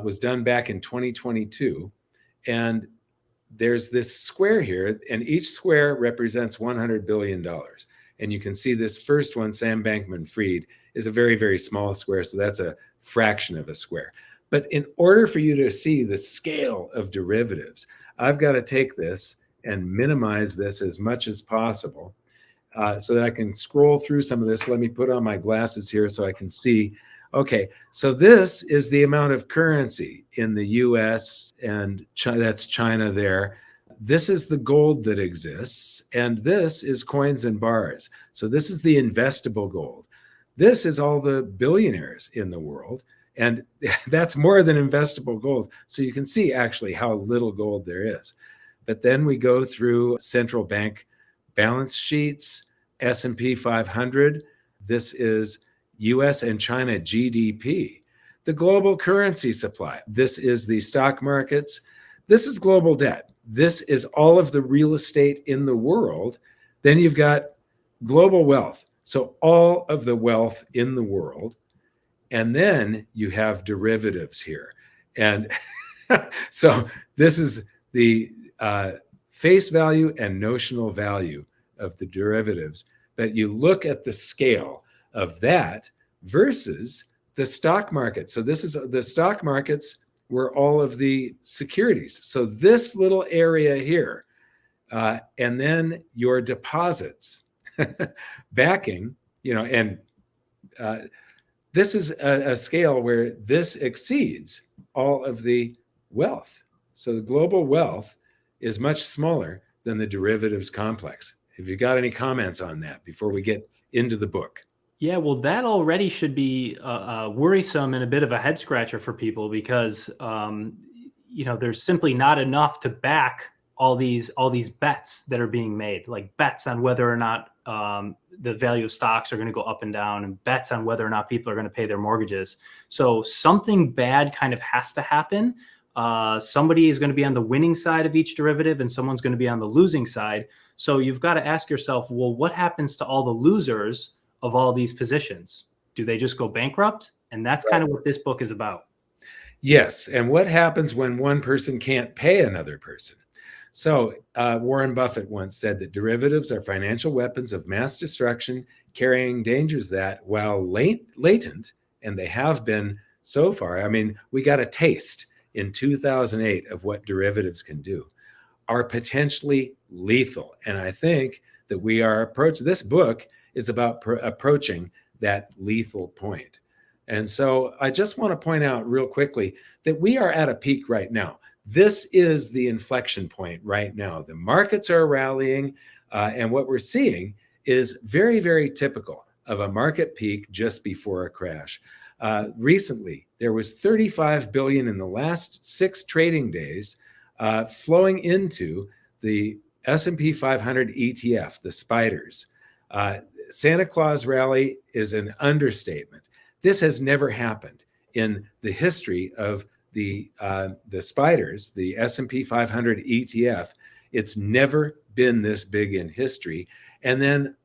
was done back in 2022. And there's this square here, and each square represents $100 billion. And you can see this first one, Sam Bankman-Fried, is a very, very small square. So that's a fraction of a square. But in order for you to see the scale of derivatives, I've got to take this and minimize this as much as possible so that I can scroll through some of this. Let me put on my glasses here so I can see. Okay, so this is the amount of currency in the US, and that's China there. This is the gold that exists, and this is coins and bars. So this is the investable gold. This is all the billionaires in the world, and that's more than investable gold. So you can see actually how little gold there is. But then we go through central bank balance sheets, S&P 500. This is US and China GDP, the global currency supply. This is the stock markets. This is global debt. This is all of the real estate in the world. Then you've got global wealth. So all of the wealth in the world. And then you have derivatives here. And so this is the face value and notional value of the derivatives. But you look at the scale of that versus the stock market. So this is the stock markets were all of the securities. So this little area here, and then your deposits backing, and this is a scale where this exceeds all of the wealth. So the global wealth is much smaller than the derivatives complex. Have you got any comments on that before we get into the book? Yeah, well, that already should be worrisome and a bit of a head scratcher for people because, there's simply not enough to back all these bets that are being made, like bets on whether or not the value of stocks are going to go up and down, and bets on whether or not people are going to pay their mortgages. So something bad kind of has to happen. Somebody is going to be on the winning side of each derivative and someone's going to be on the losing side. So you've got to ask yourself, well, what happens to all the losers of all these positions? Do they just go bankrupt? And that's kind of what this book is about. Yes. And what happens when one person can't pay another person? So Warren Buffett once said that derivatives are financial weapons of mass destruction, carrying dangers that, while latent, and they have been so far, I mean, we got a taste in 2008 of what derivatives can do, are potentially lethal. And I think that we are approaching, this book is about approaching that lethal point. And so I just want to point out real quickly that we are at a peak right now. This is the inflection point right now. The markets are rallying, and what we're seeing is very, very typical of a market peak just before a crash. Recently, there was $35 billion in the last 6 trading days flowing into the S&P 500 ETF, the spiders. Santa Claus rally is an understatement. This has never happened in the history of the spiders, the S&P 500 ETF. It's never been this big in history. And then